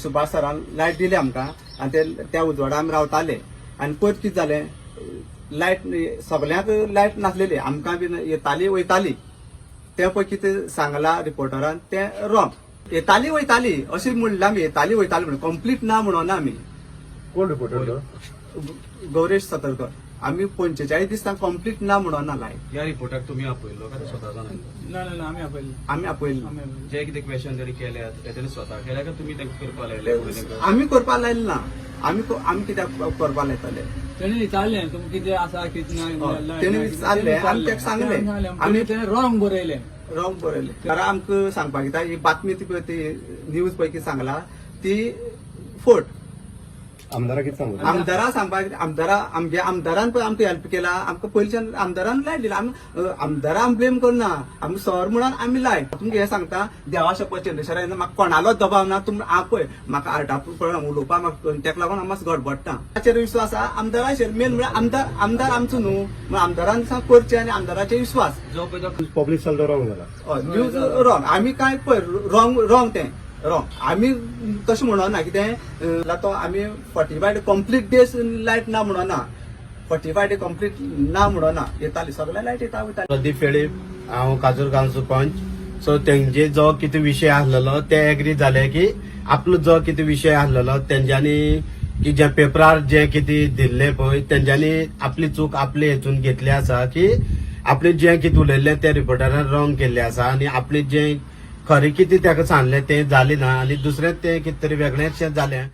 सुभाष सरान लायट दिली आमकां आनी त्या उजवाडा आमी रावताले आनी पयर कितें जालें लायट सगळ्यांक लायट नासलेली आमकां बी येताली वयताली ते पळय कितें सांगलां रिपोर्टरान तें रॉंग येताली वयताली अशें म्हणलें आमी येताली वयताली म्हणून कंप्लीट ना म्हणून आमी कोण रिपोर्टर गौरेश सतरकर आमी 45 दीस कंप्लीट ना म्हणून लायट या रिपोर्टाक तुम्ही आपयलो काय स्वतः जाणायलो? आमी आपयली जे कितें क्वेश्चन जरी केल्यात ते तेणी स्वतः केल्या काय तुम्ही तांकां करपा लायले? आमी करपा लायले ना आमी कित्याक करपा लायताले तेणी विचारलें तुमकां कितें आसा कितें ना तेणी विचारलें आमी ताका सांगलें आमी तेणें रॉंग बरयलें रॉंग बरयलें कारण आमकां सांगपाक येता ही बातमी ती न्यूज पैकी सांगला ती फोट आमदारा कितें सांगू आमदारां सांगपाक आमच्या आमदारान पळय आमकां हेल्प केला आमकां पयलींच्यान आमदारान लायट दिला आमी आमदारां आमी ब्लेम करना आमी सर म्हणून आमी लायट तुमकां हें सांगता देवा शपथ चंद्रेश्वरा म्हाका कोणालोच दबाव ना तुमी हांव पळय म्हाका आर्टा उलोवपाक म्हाका तेका लागून हांव मातसो गडबडटा ताचेर विश्वास आसा आमदाराचेर मेन म्हळ्यार आमदार आमचो न्हू म्हण आमदारान करचें आनी आमदाराचेर विश्वास जो पळय तो पब्लीक चलता रॉंग जाला न्यूज रॉंग आमी काय पळय रॉंग तें रॉंग आमी तशें म्हणना कितें तो आमी 45 डे कंप्लीट डेज लायट ना म्हणना 45 डे कंप्लीट ना म्हणना येताली सगळ्या लायट येता वयताली प्रदीप फेळे हांव काजूर गांव सरपंच सो तेंचे जो कितें विशय आसलेलो ते एग्री जाले की आपलो जो कितें विशय आसलेलो तेंच्यांनी की जे पेपरार जे कितें दिल्ले पळय तेंच्यांनी आपली चूक आपले हेतून घेतली आसा की आपले जे कितें उलयल्ले ते रिपोर्टरान रॉंग केल्ले आसा आनी आपले जे खरें कितें ताका सांगलें तें जालें ना आनी दुसरें तें कितें तरी वेगळेंच जालें